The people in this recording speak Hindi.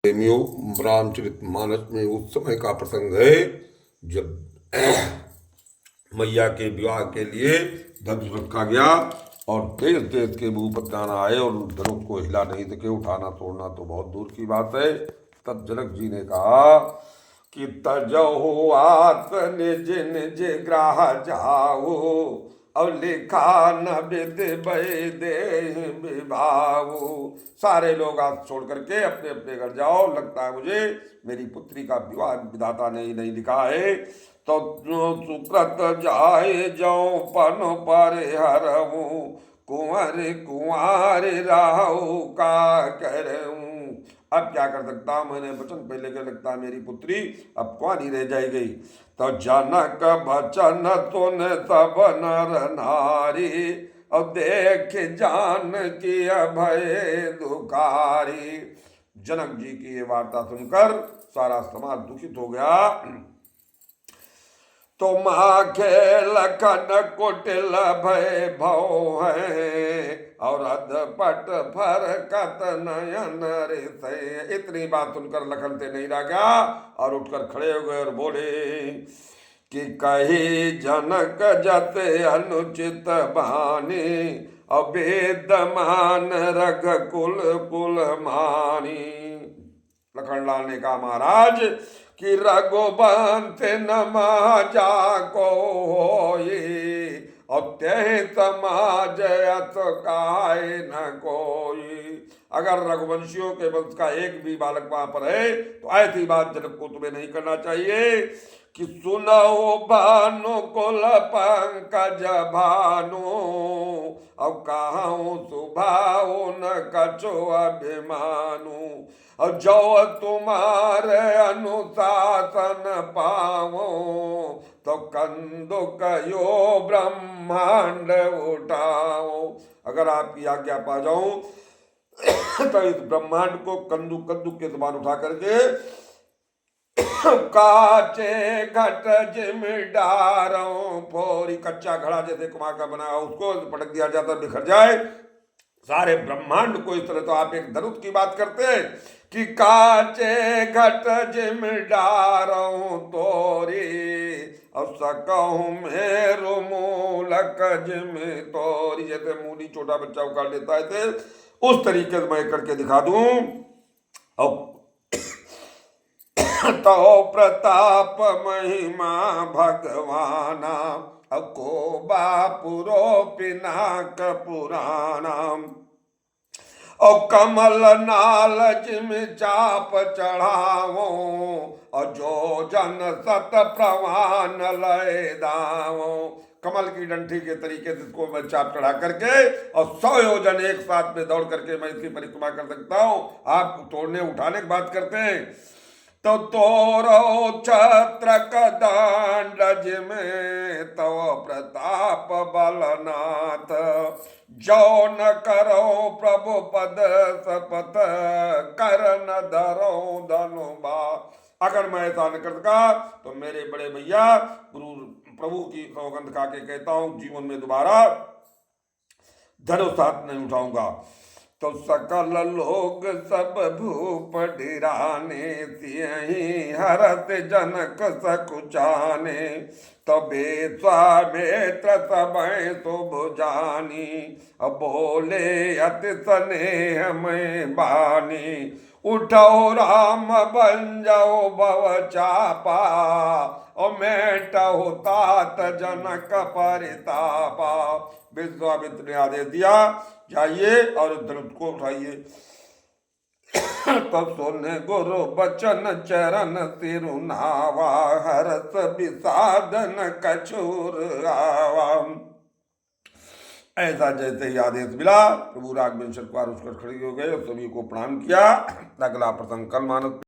प्रेमियों, रामचरितमानस में उस समय का प्रसंग है जब मैया के विवाह के लिए धनुष रखा गया और देश देश के भूपतियान आए और धनुष को हिला नहीं सके। उठाना तोड़ना तो बहुत दूर की बात है। तब जनक जी ने कहा कि तजहो आत निज निज ग्राह जाओ, अब लिखा न विद दे विभाओ। सारे लोग हाथ छोड़ करके अपने अपने घर जाओ, लगता है मुझे मेरी पुत्री का विवाह विधाता ने ही नहीं लिखा है। तो सुकृत जाए जाओ पन पर हरऊ, कुंवर कुंवर राहु का करूं। अब क्या कर सकता हूं, मैंने वचन पहले के लगता है मेरी पुत्री अब कुंवारी रह जाएगी। तो जनक बचन सुन सब नर नारी, और देख जान की भय दुखारी। जनक जी की ये वार्ता सुनकर सारा समाज दुखित हो गया। तुम आखे लखन कुटिल भय भव है, और अधपट फरकत नयन रे। इतनी बात सुनकर लखन से नहीं रह गया और उठकर खड़े हो गए और बोले कि कही जनक जत अनुचित बानी, अभेद मान रग कुल कुल मानी। लखनलाल ने कहा महाराज कि रघुवंश न माजा को होई, और ते समाज अत काय न कोई। अगर रघुवंशियों के वंश का एक भी बालक वहां पर है तो ऐसी बात जनक को तुम्हें नहीं करना चाहिए कि सुनो भानु कुल पंकज भानु, अब कहां सुभाओ न कछो अभिमानु। और जो तुम्हारे अनुशासन पाओ, तो कंदुक यो ब्रह्मांड उठाओ। अगर आपकी आज्ञा पा जाऊं तो इस ब्रह्मांड को कंदुक कंदुक के समान उठा करके काचे घट जिम डारों फोरी। कच्चा घड़ा जैसे कुमार का बना उसको पटक दिया जाता बिखर जाए सारे ब्रह्मांड को। इस तरह तो आप एक धनुष की बात करते हैं कि काचे घट जिम डारों तोरी, और सकहूं मेरु मूलक जिम तोरी। जैसे मूली छोटा बच्चा उखाड़ लेता है उस तरीके से मैं करके दिखा दूं। और तो प्रताप महिमा भगवाना, को बापुरो पिनाक पुराना। और कमल नाल जिम चाप चढ़ावो, और जो जन सत प्रवान लय दावो। कमल की डंठी के तरीके से इसको मैं चाप चढ़ा करके और 100 योजन एक साथ में दौड़ करके मैं इसकी परिक्रमा कर सकता हूं। आप तोड़ने उठाने की बात करते हैं तो तोरो छत्र कदांड जिमें तो प्रताप बलनाथ, जो न करो प्रभु पद सपथ कर न धरो धनुबा। अगर मैं ऐसा न कर सका तो मेरे बड़े भैया गुरु प्रभु की सौगंध खा के कहता हूं जीवन में दोबारा धनुष हाथ नहीं उठाऊंगा। तो सकल लोग सब भूप डिराने, सियहि हरत जनक सकुचाने। तबे स्वामित्र सब शुभ जानी, अब बोले अति स्नेह में बानी। उठो राम बन जाओ भव चापा, और मेटो तात जनक परितापा। विश्वामित्र ने आदेश दिया जाइए और धनुष को उठाइए। तब सोने गुरु बचन चरण तिरुनावा, हरस विषादन कछुर आवा। ऐसा जैसे ही आदेश मिला प्रभु राघवेंद्र कुमार उठकर खड़े हो गए और सभी को प्रणाम किया। अगला प्रसंग कल मानस